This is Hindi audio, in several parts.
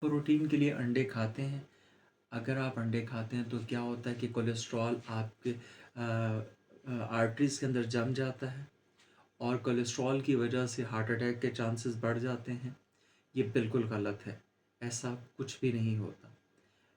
प्रोटीन के लिए अंडे खाते हैं। अगर आप अंडे खाते हैं तो क्या होता है कि कोलेस्ट्रॉल आपके आर्टरीज़ के अंदर जम जाता है और कोलेस्ट्रॉल की वजह से हार्ट अटैक के चांसेस बढ़ जाते हैं। ये बिल्कुल गलत है, ऐसा कुछ भी नहीं होता।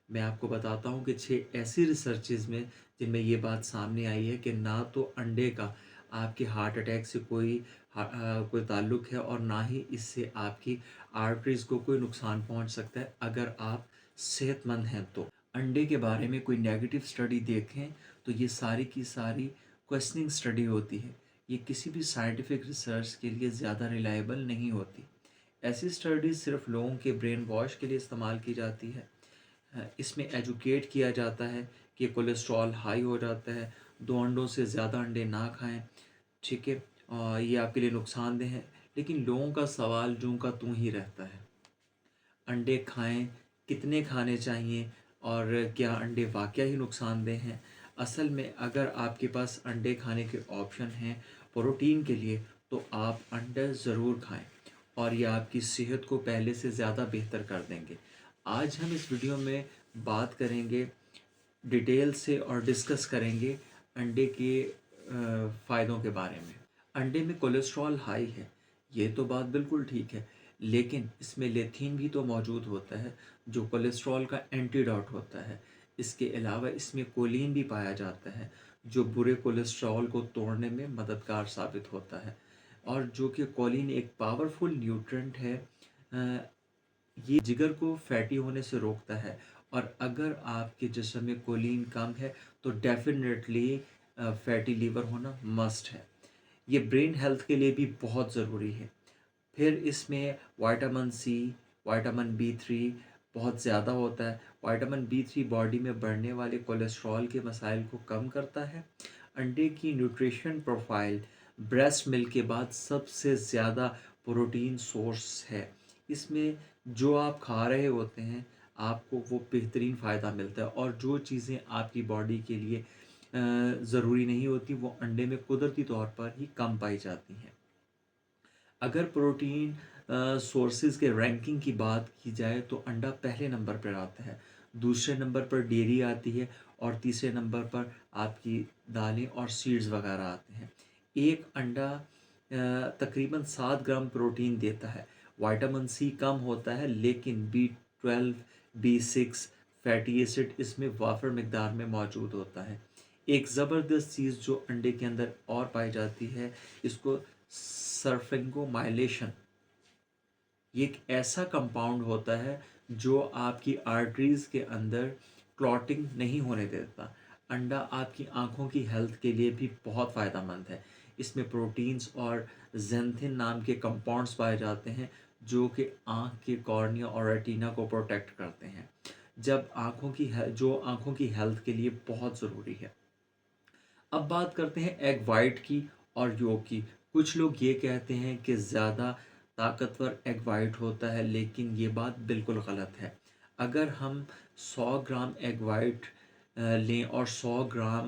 मैं आपको बताता हूँ कि 6 ऐसी रिसर्चेज़ में जिनमें ये बात सामने आई है कि ना तो अंडे का आपके हार्ट अटैक से कोई ताल्लुक है और ना ही इससे आपकी आर्टरीज़ को कोई नुकसान पहुँच सकता है अगर आप सेहतमंद हैं तो। अंडे के बारे में कोई नेगेटिव स्टडी देखें तो ये सारी की सारी क्वेश्चनिंग स्टडी होती है। ये किसी भी साइंटिफिक रिसर्च के लिए ज़्यादा रिलायबल नहीं होती। ऐसी स्टडीज़ सिर्फ लोगों के ब्रेन वॉश के लिए इस्तेमाल की जाती है। इसमें एजुकेट किया जाता है कि कोलेस्ट्रॉल हाई हो जाता है, 2 अंडों से ज़्यादा अंडे ना खाएं, ठीक है? ये आपके लिए नुकसानदेह है। लेकिन लोगों का सवाल जूं का त्यों ही रहता है। अंडे खाएं, कितने खाने चाहिए और क्या अंडे वाक़ई ही नुकसानदेह हैं? असल में अगर आपके पास अंडे खाने के ऑप्शन हैं प्रोटीन के लिए तो आप अंडे ज़रूर खाएं और ये आपकी सेहत को पहले से ज़्यादा बेहतर कर देंगे। आज हम इस वीडियो में बात करेंगे डिटेल से और डिस्कस करेंगे अंडे के फ़ायदों के बारे में। अंडे में कोलेस्ट्रॉल हाई है, ये तो बात बिल्कुल ठीक है, लेकिन इसमें लेथीन भी तो मौजूद होता है जो कोलेस्ट्रॉल का एंटीडोट होता है। इसके अलावा इसमें कोलिन भी पाया जाता है जो बुरे कोलेस्ट्रॉल को तोड़ने में मददगार साबित होता है और जो कि कोलिन एक पावरफुल न्यूट्रिएंट है। ये जिगर को फैटी होने से रोकता है और अगर आपके जिस्म में कोलिन कम है तो डेफिनेटली फैटी लीवर होना मस्ट है। ये ब्रेन हेल्थ के लिए भी बहुत ज़रूरी है। फिर इसमें विटामिन सी, विटामिन बी 3 बहुत ज़्यादा होता है। विटामिन बी 3 बॉडी में बढ़ने वाले कोलेस्ट्रॉल के मसाइल को कम करता है। अंडे की न्यूट्रिशन प्रोफाइल ब्रेस्ट मिल्क के बाद सबसे ज़्यादा प्रोटीन सोर्स है। इसमें जो आप खा रहे होते हैं आपको वो बेहतरीन फ़ायदा मिलता है और जो चीज़ें आपकी बॉडी के लिए ज़रूरी नहीं होती वो अंडे में कुदरती तौर पर ही कम पाई जाती हैं। अगर प्रोटीन सोर्सेज के रैंकिंग की बात की जाए तो अंडा पहले नंबर पर आता है, दूसरे नंबर पर डेयरी आती है और तीसरे नंबर पर आपकी दालें और सीड्स वगैरह आते हैं। एक अंडा तकरीबन 7 ग्राम प्रोटीन देता है। विटामिन सी कम होता है लेकिन बी 12, बी 6 फैटी एसिड इसमें वाफर मकदार में मौजूद होता है। एक ज़बरदस्त चीज़ जो अंडे के अंदर और पाई जाती है इसको सर्फिंगोमाइलेशन, ये एक ऐसा कंपाउंड होता है जो आपकी आर्टरीज़ के अंदर क्लॉटिंग नहीं होने देता। अंडा आपकी आँखों की हेल्थ के लिए भी बहुत फ़ायदेमंद है। इसमें प्रोटीन्स और ज़ैंथिन नाम के कंपाउंड्स पाए जाते हैं जो कि आँख के कॉर्निया और रेटिना को प्रोटेक्ट करते हैं, जो आँखों की हेल्थ के लिए बहुत ज़रूरी है। अब बात करते हैं एग वाइट की और योक की। कुछ लोग ये कहते हैं कि ज़्यादा ताकतवर एग वाइट होता है लेकिन ये बात बिल्कुल गलत है। अगर हम 100 ग्राम एग वाइट लें और 100 ग्राम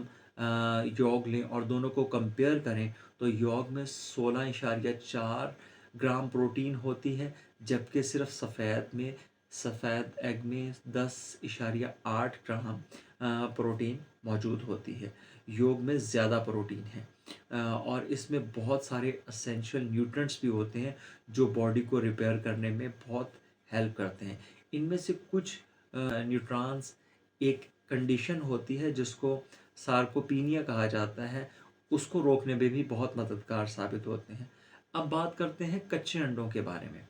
योक लें और दोनों को कंपेयर करें तो योक में 16.4 ग्राम प्रोटीन होती है जबकि सिर्फ सफ़ेद एग में 10.8 ग्राम प्रोटीन मौजूद होती है। योग में ज़्यादा प्रोटीन है और इसमें बहुत सारे असेंशियल न्यूट्रिएंट्स भी होते हैं जो बॉडी को रिपेयर करने में बहुत हेल्प करते हैं। इनमें से कुछ न्यूट्रॉन्स, एक कंडीशन होती है जिसको सार्कोपीनिया कहा जाता है, उसको रोकने में भी बहुत मददगार साबित होते हैं। अब बात करते हैं कच्चे अंडों के बारे में।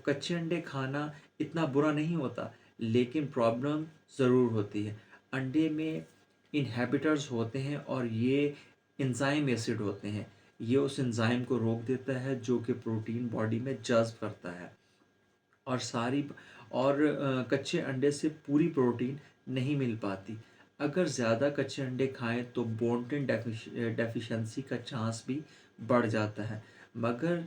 कच्चे अंडे खाना इतना बुरा नहीं होता लेकिन प्रॉब्लम ज़रूर होती है। अंडे में इनहिबिटर्स होते हैं और ये एंजाइम एसिड होते हैं। ये उस एंजाइम को रोक देता है जो कि प्रोटीन बॉडी में जज़्ब करता है और कच्चे अंडे से पूरी प्रोटीन नहीं मिल पाती। अगर ज़्यादा कच्चे अंडे खाएं तो बोनटेन डेफिशिएंसी का चांस भी बढ़ जाता है। मगर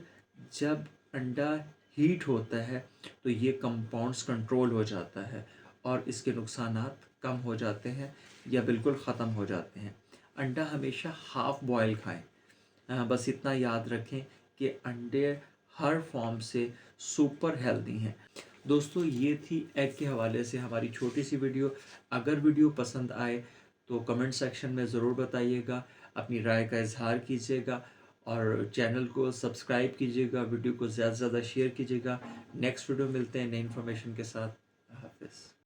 जब अंडा हीट होता है तो ये कंपाउंड्स कंट्रोल हो जाता है और इसके नुकसानात कम हो जाते हैं या बिल्कुल ख़त्म हो जाते हैं। अंडा हमेशा हाफ़ बॉयल खाएं। बस इतना याद रखें कि अंडे हर फॉर्म से सुपर हेल्दी हैं। दोस्तों ये थी एग के हवाले से हमारी छोटी सी वीडियो। अगर वीडियो पसंद आए तो कमेंट सेक्शन में ज़रूर बताइएगा, अपनी राय का इजहार कीजिएगा और चैनल को सब्सक्राइब कीजिएगा, वीडियो को ज़्यादा से ज़्यादा शेयर कीजिएगा। नेक्स्ट वीडियो मिलते हैं नई इन्फॉर्मेशन के साथ।